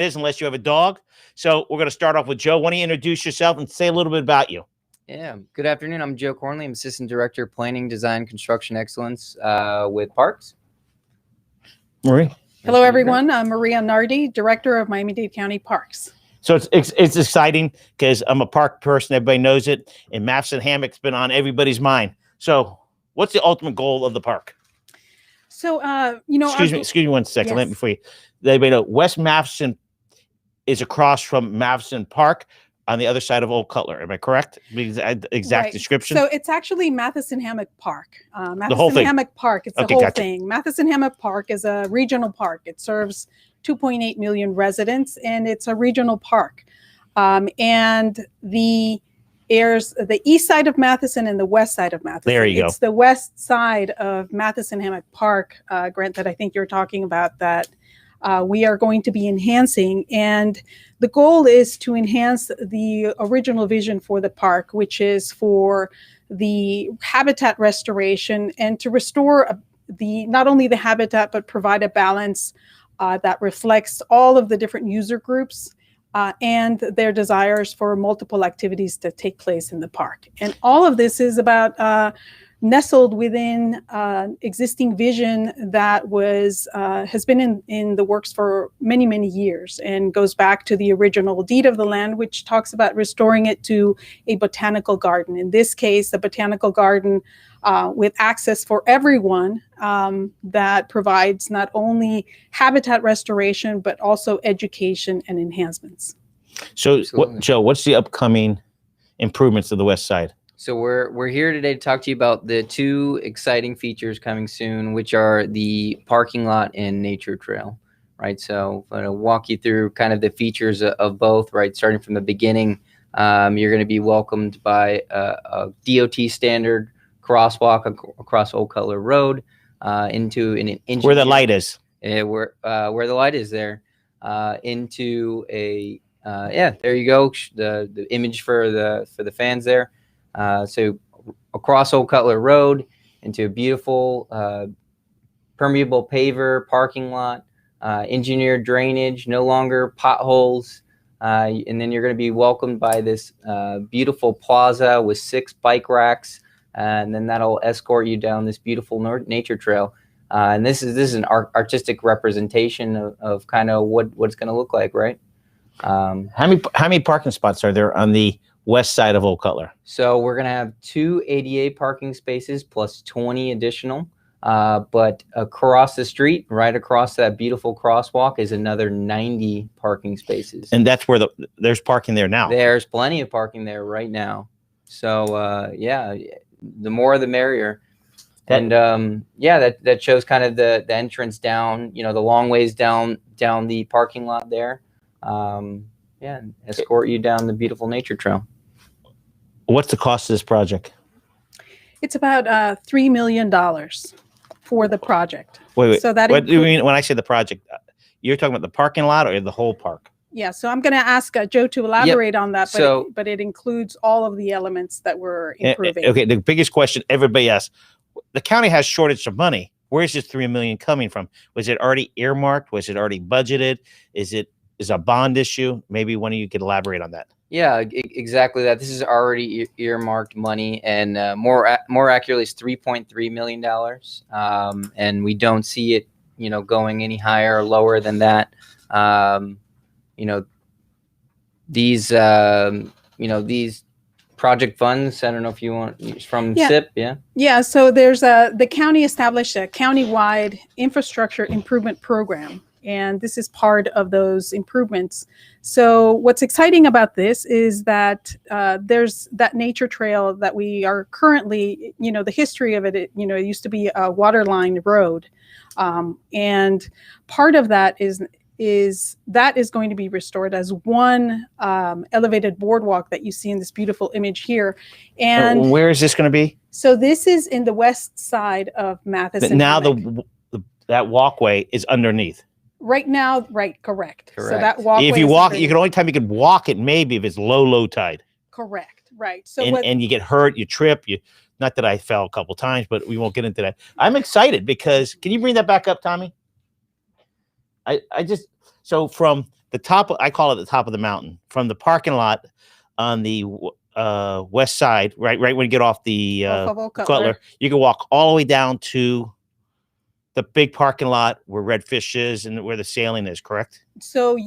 is unless you have a dog. So we're going to start off with Joe. Why don't you introduce yourself and say a little bit about you? Yeah. Good afternoon. I'm Joe Cornely. I'm Assistant Director of Planning, Design, Construction Excellence with Parks. Marie. Hello, everyone. I'm Maria Nardi, Director of Miami-Dade County Parks. So it's exciting because I'm a park person. Everybody knows it. And Maps and Hammock's been on everybody's mind. So what's the ultimate goal of the park? So, excuse me 1 second. Yes. Let me before you. Everybody know West Matheson is across from Matheson Park on the other side of Old Cutler. Am I correct? Exact right. description. So it's actually Matheson Hammock Park. The whole thing. Hammock Park. It's the Okay, whole gotcha. thing. Matheson Hammock Park is a regional park. It serves 2.8 million residents, and it's a regional park. And there's the east side of Matheson and the west side of Matheson. There you go. It's the west side of Matheson Hammock Park, Grant, that I think you're talking about, that we are going to be enhancing. And the goal is to enhance the original vision for the park, which is for the habitat restoration and to restore not only the habitat, but provide a balance that reflects all of the different user groups and their desires for multiple activities to take place in the park. And all of this is about nestled within existing vision that has been in the works for many, many years, and goes back to the original deed of the land, which talks about restoring it to a botanical garden. In this case, the botanical garden with access for everyone that provides not only habitat restoration, but also education and enhancements. So, Joe, what's the upcoming improvements to the west side? So we're here today to talk to you about the two exciting features coming soon, which are the parking lot and nature trail, right? So I'm going to walk you through kind of the features of both, right? Starting from the beginning, you're going to be welcomed by a DOT standard crosswalk across Old Cutler Road into an engineered, where the light is. Where the light is there, into a there you go. The image for the fans there. So across Old Cutler Road into a beautiful permeable paver parking lot, engineered drainage, no longer potholes. And then you're going to be welcomed by this beautiful plaza with 6 bike racks. And then that'll escort you down this beautiful nature trail. And this is an artistic representation of kind of what it's going to look like, right? How many parking spots are there on the west side of Old Cutler? So we're going to have 2 ADA parking spaces plus 20 additional. But across the street, right across that beautiful crosswalk, is another 90 parking spaces. And that's where there's parking there now. There's plenty of parking there right now. So the more the merrier. And that shows kind of the entrance down, the long ways down the parking lot there. And escort you down the beautiful nature trail. What's the cost of this project? It's about $3 million for the project. Wait. So that what do you mean when I say the project? You're talking about the parking lot or the whole park? Yeah, so I'm going to ask Joe to elaborate on that, So, but it includes all of the elements that we're improving. Okay, the biggest question everybody asks, the county has shortage of money. Where's this $3 million coming from? Was it already earmarked? Was it already budgeted? Is a bond issue? Maybe one of you could elaborate on that. Yeah, exactly that. This is already earmarked money, and more accurately, it's $3.3 million. And we don't see it, going any higher or lower than that. These project funds, I don't know if you want from SIP. Yeah, so there's the county established a countywide infrastructure improvement program, and this is part of those improvements. So what's exciting about this is that there's that nature trail that we are currently, the history of it, it used to be a waterline road. And part of that is going to be restored as one elevated boardwalk that you see in this beautiful image here. And where is this going to be? So this is in the west side of Matheson. Now that walkway is underneath. Right now, correct. So that walkway. If you walk, you can only time you could walk it maybe if it's low tide. Correct. Right. So and you get hurt, you trip, not that I fell a couple times, but we won't get into that. I'm excited because can you bring that back up, Tommy? So from the top. I call it the top of the mountain from the parking lot on the west side. Right when you get off the Off of Old Cutler, you can walk all the way down to the big parking lot where Redfish is and where the sailing is. Correct. So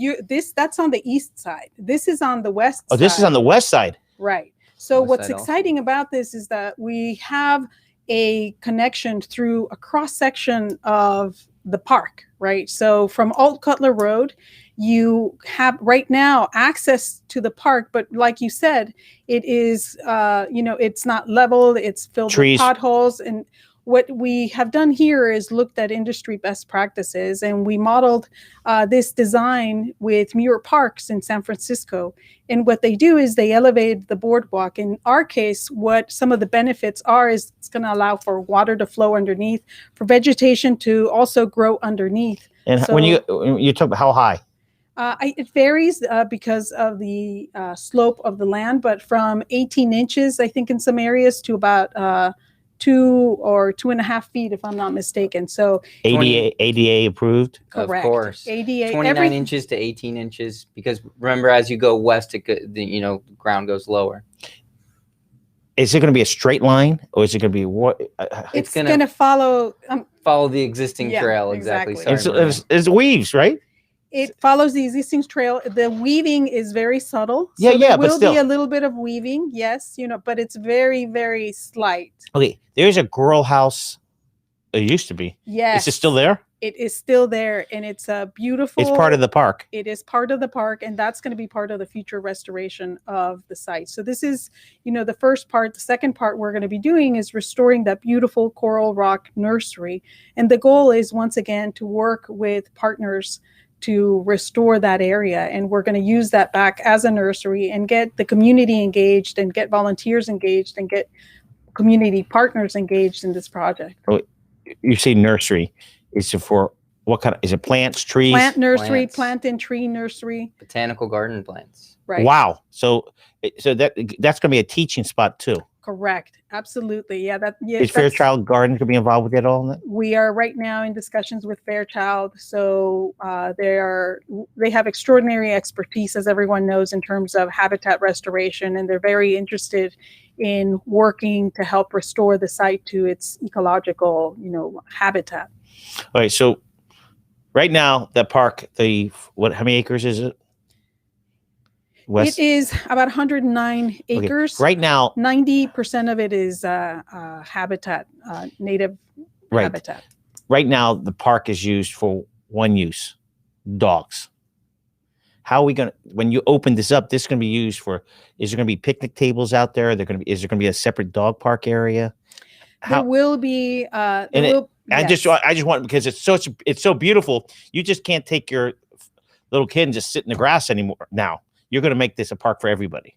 that's on the east side. This is on the west Oh, side. this is on the west side. Right. So West what's side also. exciting about this is that we have a connection through a cross section of the park, right? So from Old Cutler Road, you have right now access to the park, but like you said, it is, it's not level, it's filled Trees. with potholes. And what we have done here is looked at industry best practices, and we modeled this design with Muir Parks in San Francisco. And what they do is they elevate the boardwalk. In our case, what some of the benefits are is it's going to allow for water to flow underneath, for vegetation to also grow underneath. And So- when you talk about how high? It varies because of the slope of the land, but from 18 inches, I think in some areas, to about 2 or 2.5 feet, if I'm not mistaken. So ADA approved. correct. Of course. ADA, 29 inches to 18 inches, because remember, as you go west, the ground goes lower. Is it going to be a straight line, or is it going to be what? It's gonna- going to follow. Follow the existing Yeah, trail. Exactly. exactly. Sorry, Maria. It's weaves, right? It follows the existing trail. The weaving is very subtle. Yeah, so yeah, there but will still. be a little bit of weaving, yes, but it's very, very slight. Okay, there's a grill house. It used to be. Yes. Is it still there? It is still there, and it's a beautiful. It's part of the park. It is part of the park, and that's going to be part of the future restoration of the site. So this is, the first part. The second part we're going to be doing is restoring that beautiful coral rock nursery. And the goal is, once again, to work with partners to restore that area. And we're going to use that back as a nursery and get the community engaged and get volunteers engaged and get community partners engaged in this project. You say nursery. Is it for what kind of? Is it plants, trees? Plant nursery, Plants. plant and tree nursery. Botanical garden plants. Right. Wow. So that's going to be a teaching spot too. Correct. Absolutely. Yeah. Is Fairchild Gardens going to be involved with it all? We are right now in discussions with Fairchild. So they have extraordinary expertise, as everyone knows, in terms of habitat restoration, and they're very interested in working to help restore the site to its ecological, habitat. All right. So right now, that park, how many acres is it? It is about 109 acres. Right now, 90% of it is habitat, native habitat. Right now, the park is used for one use, dogs. How are we going to, when you open this up, this is going to be used for, is there going to be picnic tables out there? Is there going to be a separate dog park area? There will be, I yes. just want, because it's so beautiful. You just can't take your little kid and just sit in the grass anymore now. You're going to make this a park for everybody.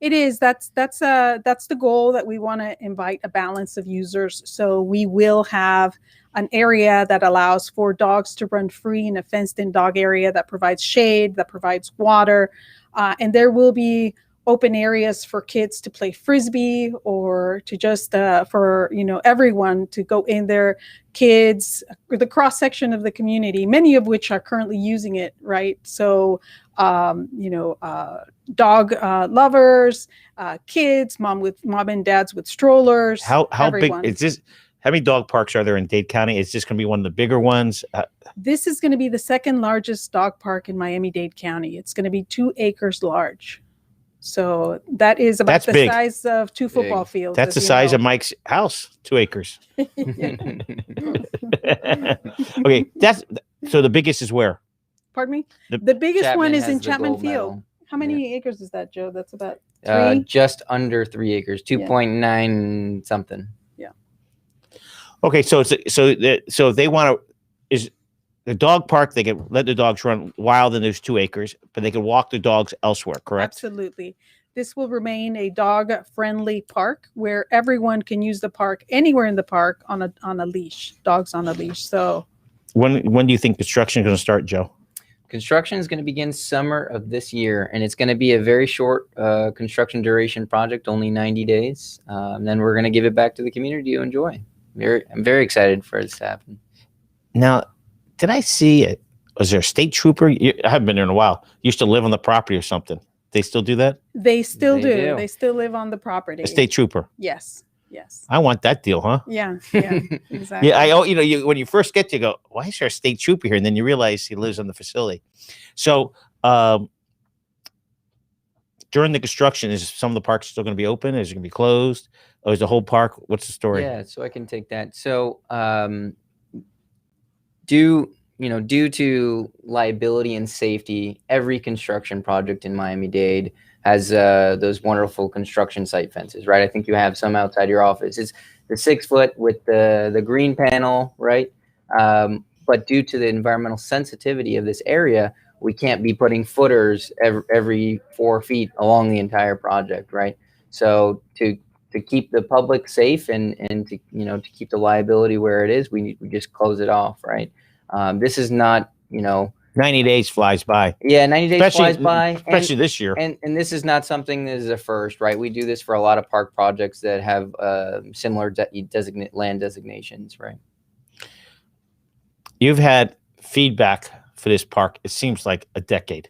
It is. That's the goal, that we want to invite a balance of users. So we will have an area that allows for dogs to run free in a fenced-in dog area that provides shade, that provides water, and there will be open areas for kids to play frisbee, or to just for everyone to go in there. Kids, the cross section of the community, many of which are currently using it, right? So dog lovers, kids, mom and dads with strollers. How everyone. big is this? How many dog parks are there in Dade County? Is this going to be one of the bigger ones? This is going to be the second largest dog park in Miami-Dade County. It's going to be 2 acres large. So that is about the big. size of 2 football fields. That's the size of Mike's house, 2 acres. of. Okay, so the biggest is where? Pardon me? The biggest one is has in the Chapman gold Field. medal. How many acres is that, Joe? That's about 3? Just under 3 acres, 2.9 something. Okay, so if they want to, is the dog park, they can let the dogs run wild in those 2 acres, but they can walk the dogs elsewhere, correct? Absolutely. This will remain a dog-friendly park where everyone can use the park anywhere in the park on a leash, dogs on a leash. So when do you think construction is going to start, Joe? Construction is going to begin summer of this year, and it's going to be a very short construction duration project, only 90 days. And then we're going to give it back to the community to enjoy. I'm very excited for this to happen. Now, did I see it? Was there a state trooper? I haven't been there in a while. Used to live on the property or something. They still do that? They still They do. do. They still live on the property. A state trooper. Yes. Yes. I want that deal, huh? Yeah. Yeah. Exactly. Yeah, when you first get to you go, why is there a state trooper here? And then you realize he lives on the facility. So during the construction, is some of the parks still going to be open? Is it going to be closed? Or is the whole park? What's the story? Yeah, so I can take that. So due to liability and safety, every construction project in Miami-Dade has those wonderful construction site fences, right? I think you have some outside your office. It's the 6 foot with the green panel, right? But due to the environmental sensitivity of this area, we can't be putting footers every 4 feet along the entire project, right? So to keep the public safe and to to keep the liability where it is, we just close it off, right? This is not 90 days flies by. Yeah, 90 days flies by, especially this year. And this is not something that is a first, right? We do this for a lot of park projects that have similar land designations, right? You've had feedback for this park. It seems like a decade.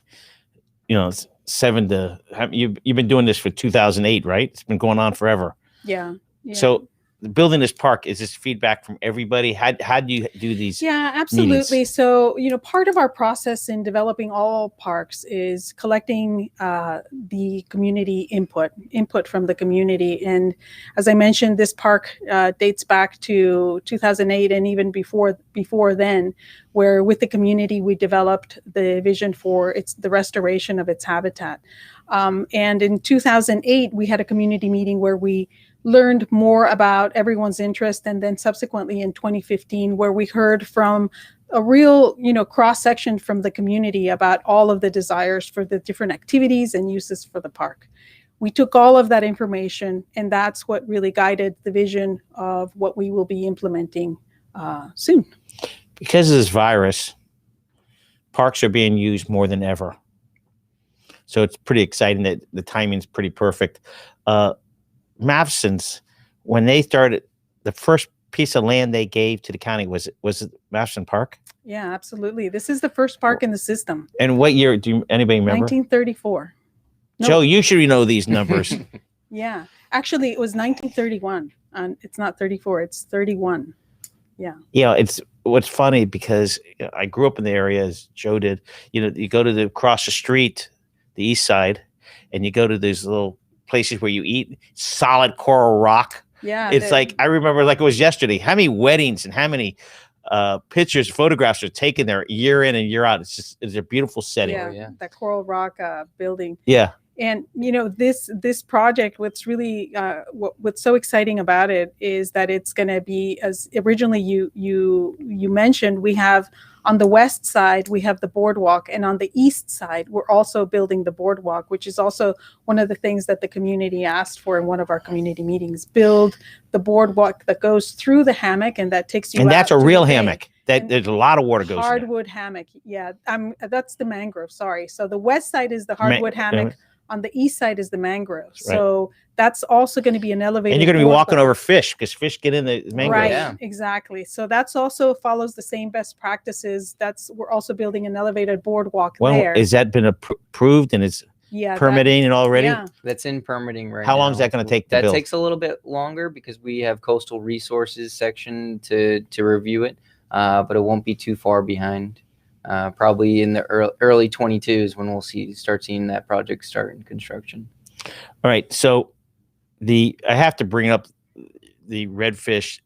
You've been doing this for 2008, right? It's been going on forever. Yeah. So building this park, is this feedback from everybody? How do you do these? Yeah, absolutely. meetings? So, part of our process in developing all parks is collecting the community input from the community. And as I mentioned, this park dates back to 2008 and even before then, where with the community, we developed the vision for the restoration of its habitat. And in 2008, we had a community meeting where we learned more about everyone's interest, and then subsequently in 2015, where we heard from a real, cross section from the community about all of the desires for the different activities and uses for the park. We took all of that information, and that's what really guided the vision of what we will be implementing soon. Because of this virus, parks are being used more than ever. So it's pretty exciting that the timing's pretty perfect. Matheson's, when they started, the first piece of land they gave to the county was it Matheson Park? Yeah, absolutely. This is the first park in the system. And what year? Anybody remember? 1934. Joe, you should know these numbers. Yeah, actually, it was 1931. It's not 34. It's 31. Yeah. It's what's funny because I grew up in the area as Joe did. You go to across the street, the east side, and you go to these little places where you eat solid coral rock. Yeah. It's like, I remember like it was yesterday, how many weddings and how many pictures, photographs are taken there year in and year out. It's a beautiful setting. Yeah. That coral rock building. Yeah. And this project, what's really what's so exciting about it is that it's going to be, as originally you mentioned, we have on the west side we have the boardwalk, and on the east side we're also building the boardwalk, which is also one of the things that the community asked for in one of our community meetings. Build the boardwalk that goes through the hammock and that takes you. And that's out a to real the bay. hammock. There's a lot of water goes in there. Hardwood hammock. Yeah, that's the mangrove. Sorry. So the west side is the hardwood hammock. On the east side is the mangrove. Right. So that's also going to be an elevated. And you're going to be walking over fish because fish get in the mangrove. Right, Yeah. exactly. So that's also follows the same best practices. We're also building an elevated boardwalk there. Has that been approved and it's permitting and already? Yeah. That's in permitting right now. How long is that going to take to That build? takes a little bit longer because we have coastal resources section to review it, but it won't be too far behind. Probably in the early 22s when we'll start seeing that project start in construction. All right. So I have to bring up the redfish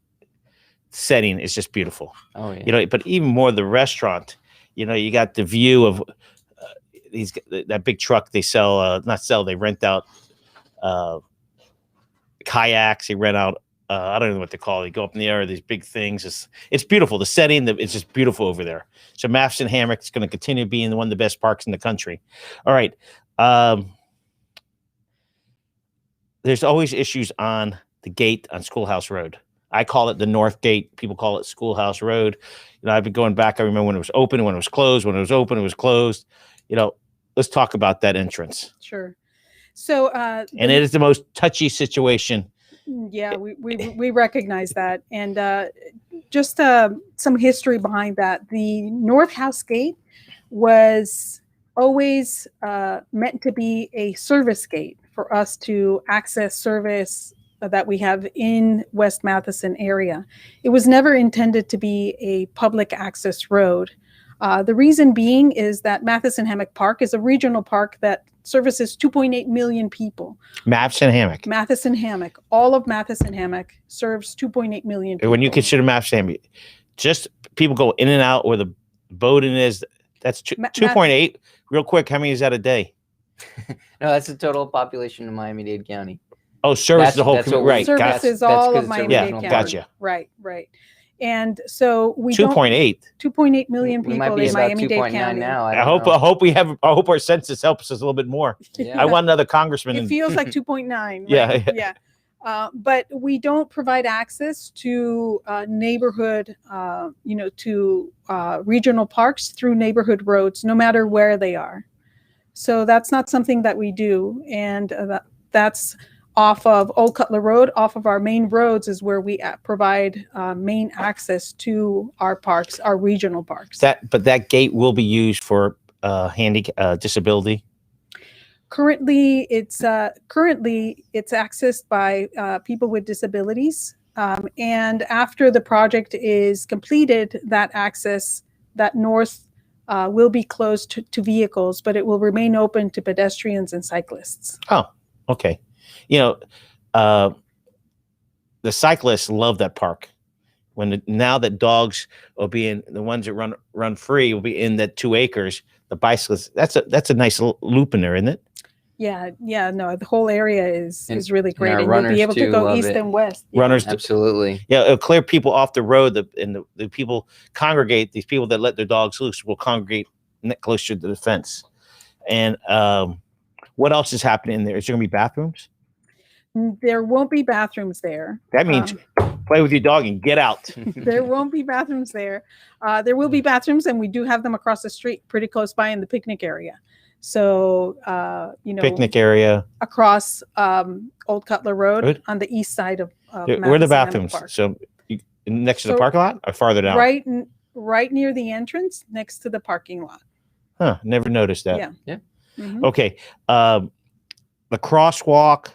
setting is just beautiful. Oh yeah. But even more the restaurant, you got the view of that big truck they sell, they rent out kayaks, they rent out I don't know what they call it. They go up in the air, these big things. It's beautiful. The setting, it's just beautiful over there. So Matheson Hammock is going to continue being one of the best parks in the country. All right. There's always issues on the gate on Schoolhouse Road. I call it the North Gate. People call it Schoolhouse Road. I've been going back. I remember when it was open, when it was closed, when it was open, it was closed. Let's talk about that entrance. Sure. So, and it is the most touchy situation Yeah, we recognize that. And just some history behind that. The North House Gate was always meant to be a service gate for us to access service that we have in West Matheson area. It was never intended to be a public access road. The reason being is that Matheson Hammock Park is a regional park that services 2.8 million people. Matheson Hammock. Matheson Hammock, all of Matheson Hammock serves 2.8 million people. When you consider Matheson Hammock, just people go in and out where the boating is. That's 2.8. Real quick, how many is that a day? No, that's the total population of Miami-Dade County. Oh, service the whole community. Right. Services all of Miami-Dade County. Gotcha. Right. And so we 2.8 million We might people be in about Miami-Dade 2.9 County. now. I hope our census helps us a little bit more. Yeah. I want another congressman. It feels like 2.9. Yeah. Yeah. But we don't provide access to neighborhood, to regional parks through neighborhood roads, no matter where they are. So that's not something that we do. And that's off of Old Cutler Road, off of our main roads is where we provide main access to our parks, our regional parks. But that gate will be used for disability. Currently, it's accessed by people with disabilities, and after the project is completed, that north will be closed to vehicles, but it will remain open to pedestrians and cyclists. Oh, okay. The cyclists love that park. Now that dogs will be in, the ones that run free will be in that 2 acres. The bicyclists, that's a nice loop in there, isn't it? Yeah, no, the whole area is really great, and runners you'll be able to go east it. and west. Runners, absolutely. Yeah, it'll clear people off the road, and the people congregate. These people that let their dogs loose will congregate closer to the fence. And what else is happening in there? Is there going to be bathrooms? There won't be bathrooms there. That means play with your dog and get out. There won't be bathrooms there. There will be bathrooms, and we do have them across the street, pretty close by in the picnic area. So, picnic area across Old Cutler Road on the east side of where are the bathrooms? So next to the parking lot or farther down? Right near the entrance, next to the parking lot. Huh? Never noticed that. Yeah. Mm-hmm. Okay. The crosswalk.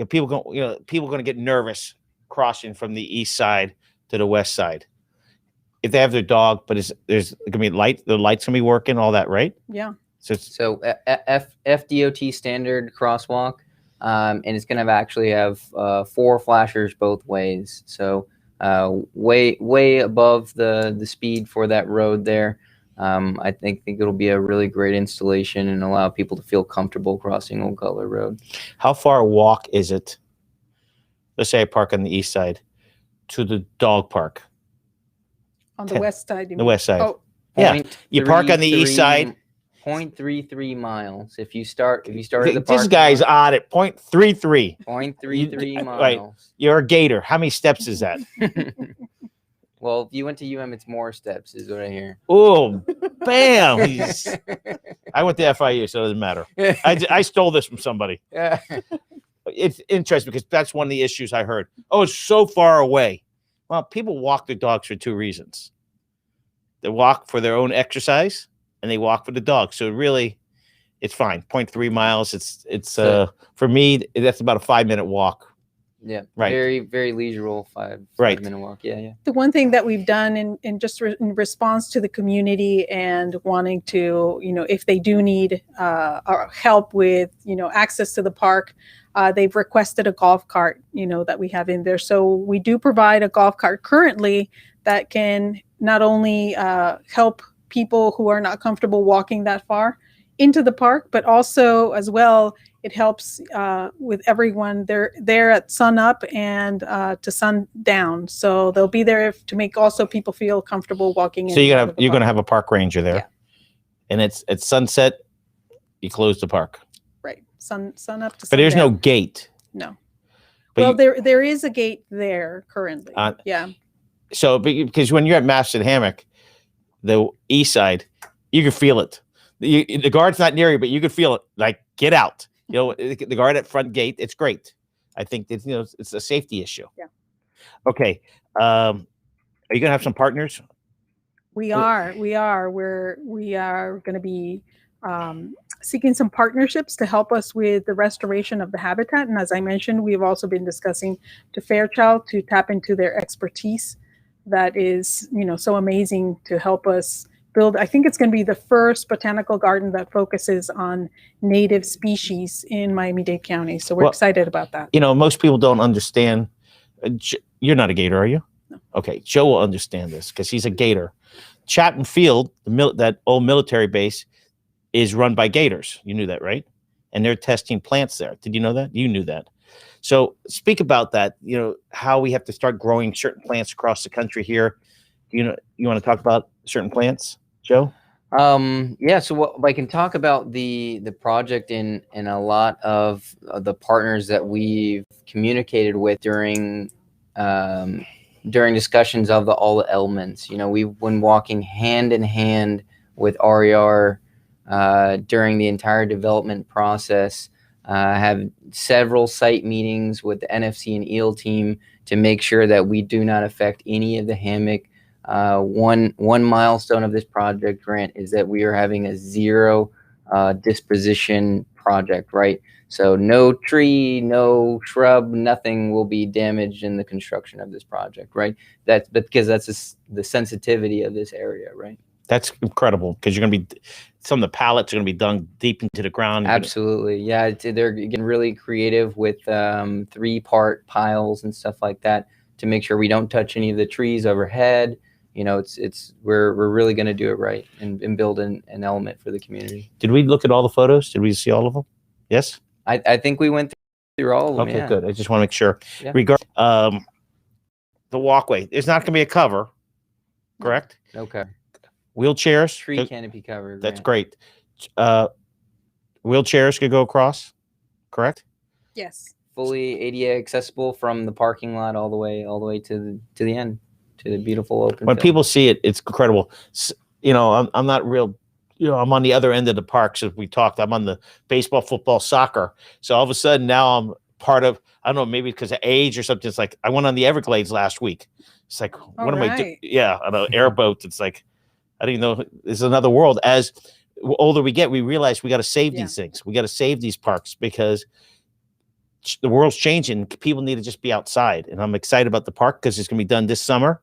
People going to get nervous crossing from the east side to the west side if they have their dog. But there's going to be light. The light's going to be working. All that, right? Yeah. So FDOT standard crosswalk, and it's going to actually have 4 flashers both ways. So way above the speed for that road there. I think it'll be a really great installation and allow people to feel comfortable crossing Old Cutler Road. How far a walk is it? Let's say I park on the east side to the dog park. On the west side. The west side. Oh, yeah. You park on the east side. 0.33 miles. If you start at the park. This guy's odd at 0.33. 0.33 miles. Right. You're a gator. How many steps is that? Well, if you went to UM, it's more steps, is what I hear. Oh, bam! I went to FIU, so it doesn't matter. I stole this from somebody. Yeah. It's interesting because that's one of the issues I heard. Oh, it's so far away. Well, people walk their dogs for 2 reasons. They walk for their own exercise, and they walk for the dog. So really, it's fine. 0.3 miles. It's for me, that's about a 5-minute walk. Yeah, right. Very, very leisurable 5-minute walk. Yeah. The one thing that we've done in response to the community and wanting to, if they do need our help with, access to the park, they've requested a golf cart, that we have in there. So we do provide a golf cart currently that can not only help people who are not comfortable walking that far into the park, but also as well, it helps with everyone. They're there at sun up and to sun down. So they'll be there to make also people feel comfortable walking in. So you're going to have a park ranger there. Yeah. And it's at sunset, you close the park. Right. Sun up to sundown. But there's no gate. No. But there is a gate there currently. Yeah. So because when you're at Matheson Hammock, the east side, you can feel it. The guard's not near you, but you can feel it. Like, get out. The guard at front gate, it's great. I think that, it's a safety issue. Yeah. Okay. Are you gonna have some partners? We are going to be seeking some partnerships to help us with the restoration of the habitat. And as I mentioned, we've also been discussing to Fairchild to tap into their expertise. That is, so amazing to help us build. I think it's going to be the first botanical garden that focuses on native species in Miami-Dade County. So we're excited about that. Most people don't understand. You're not a Gator, are you? No. Okay, Joe will understand this because he's a Gator. Chapman Field, that old military base, is run by Gators. You knew that, right? And they're testing plants there. Did you know that? You knew that. So speak about that. How we have to start growing certain plants across the country here. You want to talk about certain plants, Joe? Yeah. So I can talk about the project in a lot of the partners that we've communicated with during discussions of all the elements. We've been walking hand in hand with RER during the entire development process. Have several site meetings with the NFC and EEL team to make sure that we do not affect any of the hammock. One milestone of this project, Grant, is that we are having a zero disposition project, right? So no tree, no shrub, nothing will be damaged in the construction of this project, right? That's because that's the sensitivity of this area, right? That's incredible because you're going to be, some of the pallets are going to be dug deep into the ground. Absolutely. Yeah. They're getting really creative with 3-part piles and stuff like that to make sure we don't touch any of the trees overhead. We're really going to do it right and build an element for the community. Did we look at all the photos? Did we see all of them? Yes. I think we went through all of them. Okay, yeah. good. I just want to make sure. Yeah. The walkway, there's not going to be a cover, correct? Okay. Wheelchairs. Tree canopy cover. That's great. Wheelchairs could go across, correct? Yes. Fully ADA accessible from the parking lot all the way to the end, to the beautiful open. When field. people see it, it's incredible. I'm not real. I'm on the other end of the parks as we talked. I'm on the baseball, football, soccer. So all of a sudden now I'm part of, I don't know, maybe because of age or something. It's like I went on the Everglades last week. It's like, what am I doing? Yeah, on an airboat. It's like, I don't even know. It's another world. As older we get, we realize we got to save these things. We got to save these parks because the world's changing. People need to just be outside. And I'm excited about the park because it's going to be done this summer.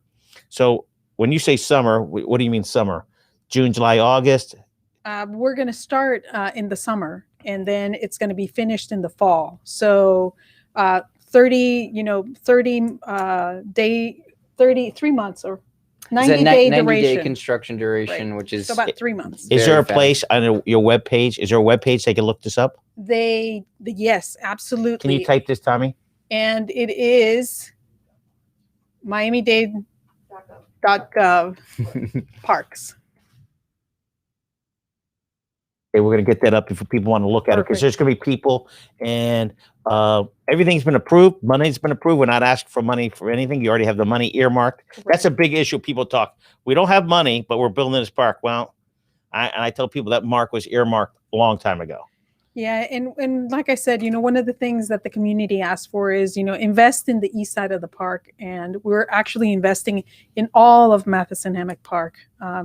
So when you say summer, what do you mean summer? June, July, August? We're going to start in the summer, and then it's going to be finished in the fall. So 33 months or 90-day duration. Construction duration, right. Which is so about 3 months. Is there a place on your webpage? Is there a webpage they can look this up? Yes, absolutely. Can you type this, Tommy? And it is Miami-Dade.gov parks. Okay, we're going to get that up if people want to look at it because there's going to be people and everything's been approved. Money's been approved. We're not asking for money for anything. You already have the money earmarked. Right. That's a big issue. People talk. We don't have money, but we're building this park. Well, I tell people that mark was earmarked a long time ago. Yeah, and like I said, one of the things that the community asked for is, invest in the east side of the park, and we're actually investing in all of Matheson Hammock Park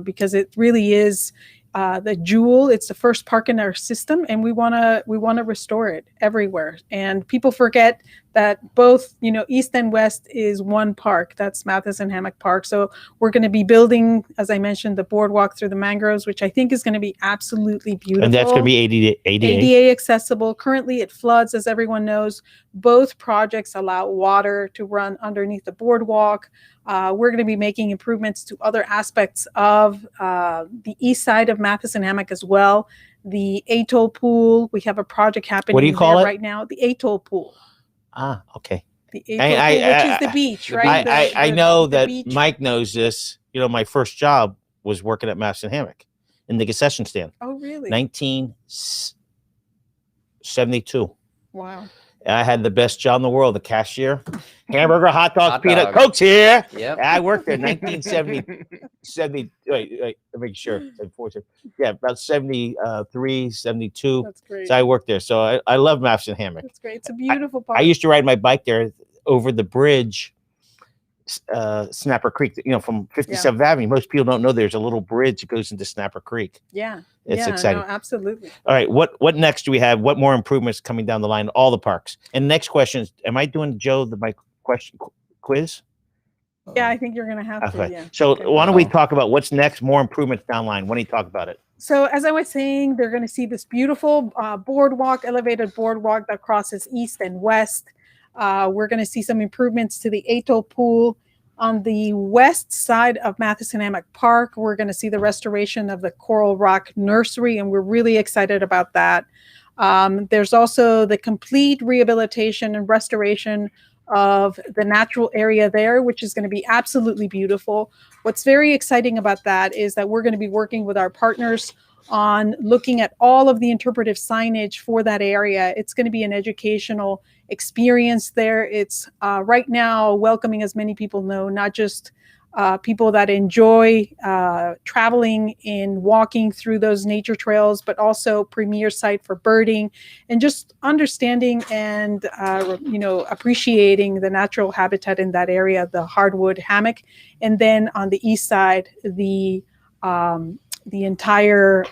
because it really is the jewel. It's the first park in our system, and we want to restore it everywhere. And people forget that both east and west is one park. That's Matheson Hammock Park. So we're going to be building, as I mentioned, the boardwalk through the mangroves, which I think is going to be absolutely beautiful. And that's going to be ADA accessible. Currently, it floods, as everyone knows. Both projects allow water to run underneath the boardwalk. We're going to be making improvements to other aspects of the east side of Matheson Hammock as well. The atoll pool, we have a project happening what do you call it? right now. The atoll pool. Ah, okay. The atoll pool, which is the beach, right? I know that beach. Mike knows this. My first job was working at Matheson Hammock in the concession stand. Oh, really? 1972. Wow. I had the best job in the world, the cashier. Hamburger, hot dogs, Hot peanut, dog. Coke's here. Yep. I worked there 1970, wait, make sure. Yeah, about 73, 72. That's great. So I worked there. So I love Madison Hammock. That's great. It's a beautiful park. I used to ride my bike there over the bridge, Snapper Creek, from 57th Avenue. Most people don't know there's a little bridge that goes into Snapper Creek. Yeah. It's exciting. No, absolutely. All right. What next do we have? What more improvements coming down the line? All the parks. And next question is, am I doing Joe my question quiz? Yeah, I think you're going to have to. Okay. Yeah. So Okay. why don't we talk about what's next? More improvements down the line. Why don't you talk about it? So as I was saying, they're going to see this beautiful boardwalk, elevated boardwalk that crosses east and west. We're going to see some improvements to the Atoll Pool. On the west side of Matheson Hammock Park, we're going to see the restoration of the Coral Rock Nursery, and we're really excited about that. There's also the complete rehabilitation and restoration of the natural area there, which is going to be absolutely beautiful. What's very exciting about that is that we're going to be working with our partners on looking at all of the interpretive signage for that area. It's going to be an educational experience there. It's right now welcoming, as many people know, not just people that enjoy traveling and walking through those nature trails, but also premier site for birding and just understanding and appreciating the natural habitat in that area, the hardwood hammock. And then on the east side, the entire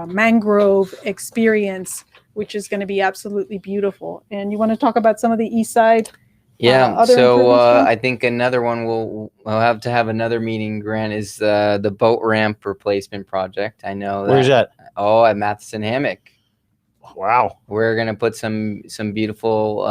mangrove experience, which is going to be absolutely beautiful. And you want to talk about some of the east side? Yeah, other so improvements, Grant? I think another one we'll have to have another meeting, Grant, is the boat ramp replacement project. I know that. Where's that? Oh, at Matheson Hammock. Wow. We're gonna put some beautiful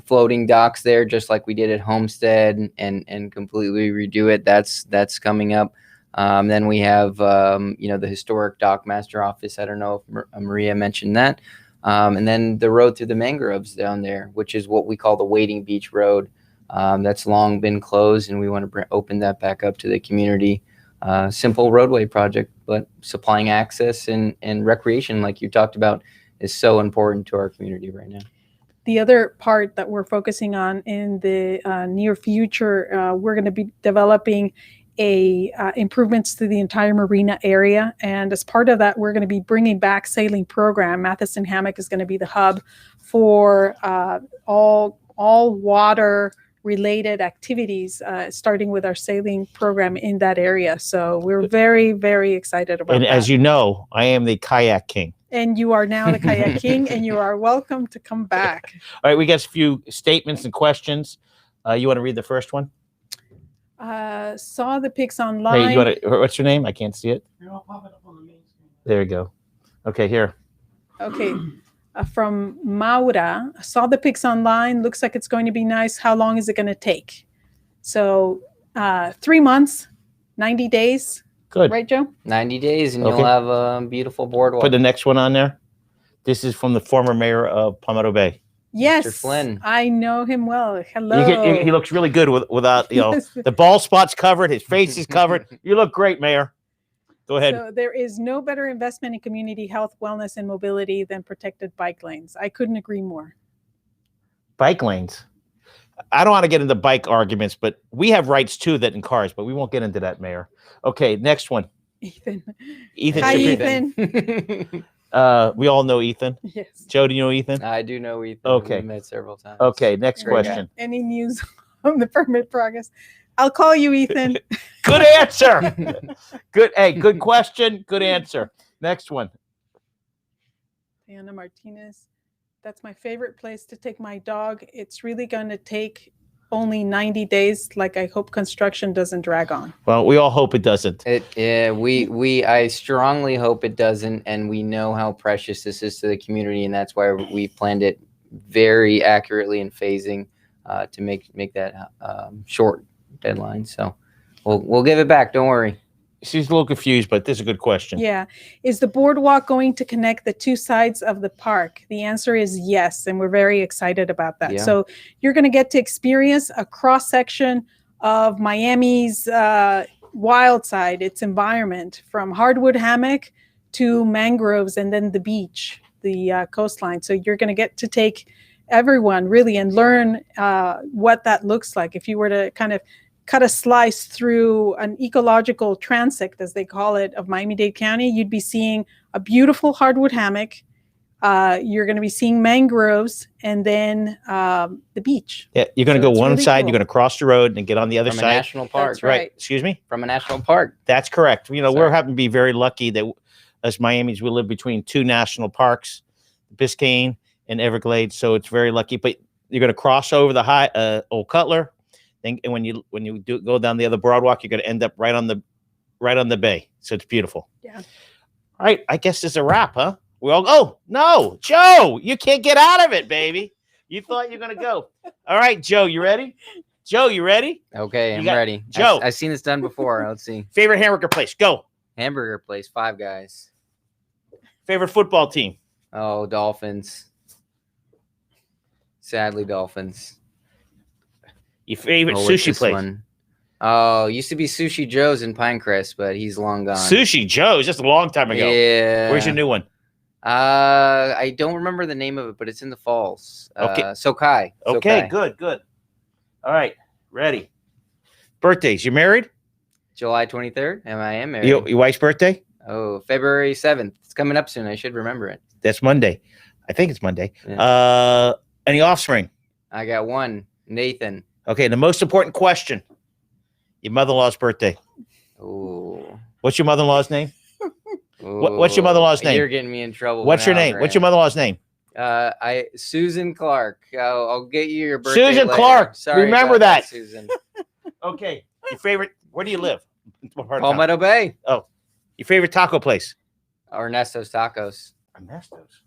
floating docks there, just like we did at Homestead, and completely redo it. That's coming up. Then we have the historic dock master office. I don't know if Maria mentioned that. And then the road through the mangroves down there, which is what we call the Wading Beach Road. That's long been closed, and we want to open that back up to the community. Simple roadway project, but supplying access and recreation, like you talked about, is so important to our community right now. The other part that we're focusing on in the near future, we're going to be developing improvements to the entire marina area. And as part of that, we're going to be bringing back sailing program. Matheson Hammock is going to be the hub for all water related activities, starting with our sailing program in that area. So we're very, very excited about that. And as you know, I am the kayak king. And you are now the kayak king, and you are welcome to come back. All right, we got a few statements and questions. You want to read the first one? Saw the pics online. Hey, what's your name? I can't see it. I'll pop it up on the main screen. There you go. Okay, here. Okay. From Maura, saw the pics online. Looks like it's going to be nice. How long is it going to take? So 3 months, 90 days. Good. Right, Joe? 90 days, and Okay. you'll have a beautiful boardwalk. Put the next one on there. This is from the former mayor of Palmetto Bay. Yes. Mr. Flynn. I know him well. Hello. He looks really good without, Yes. the bald spot's covered, his face is covered. You look great, Mayor. Go ahead. So there is no better investment in community health, wellness, and mobility than protected bike lanes. I couldn't agree more. Bike lanes. I don't want to get into bike arguments, but we have rights too that in cars, but we won't get into that, Mayor. Okay, next one. Ethan. Ethan. Hi, Shapiro. Ethan. We all know Ethan. Yes. Joe, do you know Ethan? I do know Ethan. Okay. We've met several times. Okay, next Great guy. question. Any news on the permit progress? I'll call you, Ethan. Good answer. Good. Hey, good question. Good answer. Next one. Diana Martinez. That's my favorite place to take my dog. It's really going to take only 90 days. Like, I hope construction doesn't drag on. Well, we all hope it doesn't. I strongly hope it doesn't, and we know how precious this is to the community, and that's why we planned it very accurately in phasing to make that short deadline. So we'll give it back. Don't worry. She's a little confused, but this is a good question. Yeah. Is the boardwalk going to connect the two sides of the park? The answer is yes, and we're very excited about that. Yeah. So you're going to get to experience a cross-section of Miami's wild side, its environment, from hardwood hammock to mangroves and then the beach. the coastline. So you're going to get to take everyone really and learn what that looks like. If you were to kind of cut a slice through an ecological transect, as they call it, of Miami-Dade County, you'd be seeing a beautiful hardwood hammock. You're going to be seeing mangroves, and then the beach. Yeah, you're going to So go it's one really side, cool. you're going to cross the road and get on the other From a side. national park. That's right. Excuse me? From a national park. That's correct. You know, Sorry. we're happen to be very lucky that us Miamis, we live between two national parks, Biscayne and Everglades. So it's very lucky. But you're going to cross over the Old Cutler. Then, and when you go down the other Boardwalk, you're going to end up right on the bay. So it's beautiful. Yeah. All right. I guess it's a wrap, huh? Oh, no, Joe, you can't get out of it, baby. You thought you were going to go. All right, Joe, you ready? Joe, you ready? Okay, I'm ready. Joe. I've seen this done before. Let's see. Favorite hamburger place? Go. Hamburger place, Five Guys. Favorite football team? Oh, Dolphins. Sadly, Dolphins. Your favorite What's sushi this place? one? Oh, used to be Sushi Joe's in Pinecrest, but he's long gone. Sushi Joe's, just a long time ago. Yeah. Where's your new one? I don't remember the name of it, but it's in the falls. Okay. Sokai. Okay, Sokai. good. All right, ready. Birthdays. You married? July 23rd. I am married. Your wife's birthday? Oh, February 7th. It's coming up soon. I should remember it. That's Monday. I think it's Monday. Yeah. Any offspring? I got one. Nathan. Okay, the most important question. Your mother-in-law's birthday. Oh. What's your mother-in-law's name? What's your mother-in-law's name? You're getting me in trouble. What's your now, name? Grant. What's your mother-in-law's name? Susan Clark. I'll get you your birthday. Susan later. Clark. Sorry Remember about that. Susan. Okay. Your favorite, where do you live? What part of town? Palmetto Bay. Oh, your favorite taco place? Ernesto's Tacos. Ernesto's.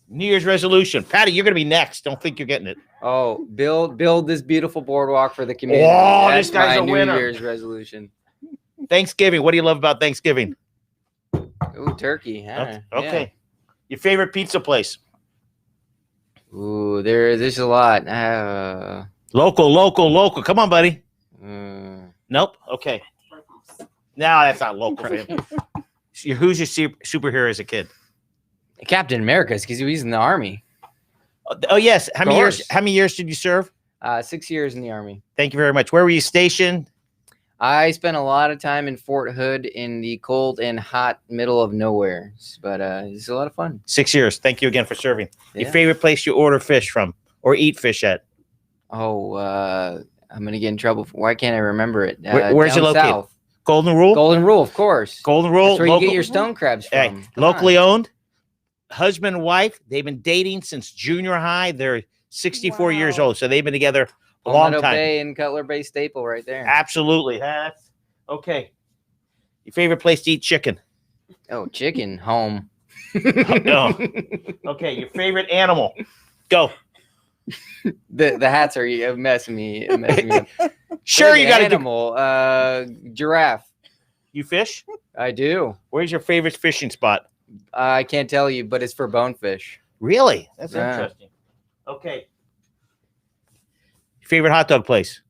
New Year's resolution. Patty, you're going to be next. Don't think you're getting it. Oh, build this beautiful boardwalk for the community. Oh, That's this guy's my a New winner. Year's resolution. Thanksgiving. What do you love about Thanksgiving? Ooh, turkey. Huh? Okay. Your favorite pizza place? Yeah. Ooh, there's a lot. Local. Come on, buddy. Mm. Nope. Okay. No, that's not local for him. Who's your superhero as a kid? Captain America's because he was in the army. Oh, yes. How many years? course. How many years did you serve? 6 years in the army. Thank you very much. Where were you stationed? I spent a lot of time in Fort Hood in the cold and hot middle of nowhere, but it's a lot of fun. 6 years. Thank you again for serving. Your Yeah. favorite place you order fish from or eat fish at? Oh, I'm gonna get in trouble. Why can't I remember it? Where's it down located? south. Golden Rule? Golden Rule, of course. Golden Rule. That's where you get your stone crabs from. Hey, Come locally on. owned, husband and wife. They've been dating since junior high. They're 64 years Wow. old, so they've been together a long Palmetto time. Bay and Cutler Bay staple right there. Absolutely. That's okay. Your favorite place to eat chicken? Oh, chicken home. No. Okay. Your favorite animal? Go. The hats are messing me up. Sure, you got to do. animal. Giraffe. You fish? I do. Where's your favorite fishing spot? I can't tell you, but it's for bonefish. Really? That's Yeah. interesting. Okay. Your favorite hot dog place?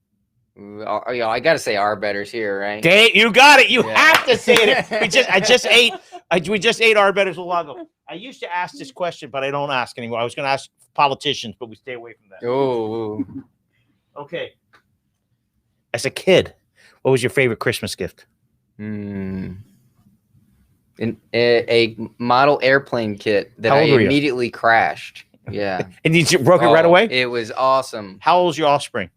I gotta say Arbetter's here, right? You got it. You Yeah. have to say it. We just ate Arbetter's a while ago. I used to ask this question, but I don't ask anymore. I was going to ask politicians, but we stay away from that. Oh, Okay. As a kid, what was your favorite Christmas gift? A model airplane kit that How I old were you? immediately crashed. Yeah. And you broke it right away? It was awesome. How old's your offspring?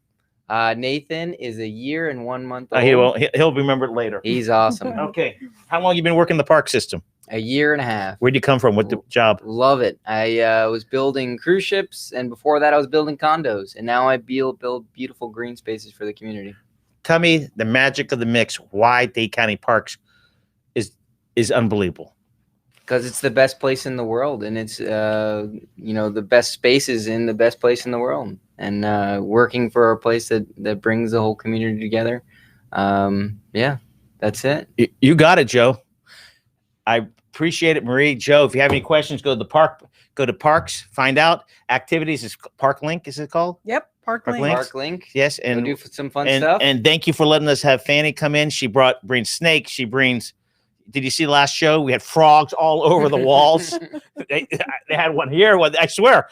Nathan is a year and 1 month old. He won't. He'll remember it later. He's awesome. Okay. How long you been working the park system? A year and a half. Where'd you come from? What the job? Love it. I was building cruise ships, and before that, I was building condos, and now I build beautiful green spaces for the community. Tell me the magic of the mix. Why Dade County Parks is unbelievable. Because it's the best place in the world, and it's the best spaces in the best place in the world, and working for a place that brings the whole community together. Yeah, that's it. You got it, Joe. I appreciate it, Marie. Joe, if you have any questions, go to the park. Go to Parks. Find out activities. Is Park Link? Is it called? Yep, Park Park Link. Link. Park Link. Yes, We'll and do some fun stuff. And thank you for letting us have Fanny come in. She brings snakes. She brings Did you see the last show? We had frogs all over the walls. they had one here. I swear.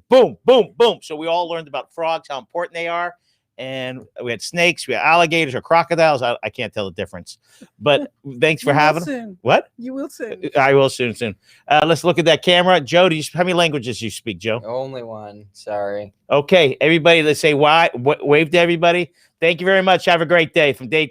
Boom, boom, boom. So we all learned about frogs, how important they are. And we had snakes, we had alligators or crocodiles. I can't tell the difference. But thanks for having them. What? You will soon. I will soon. Let's look at that camera. Joe, how many languages do you speak, Joe? Only one. Sorry. Okay, everybody, let's say wave to everybody. Thank you very much. Have a great day from Dade.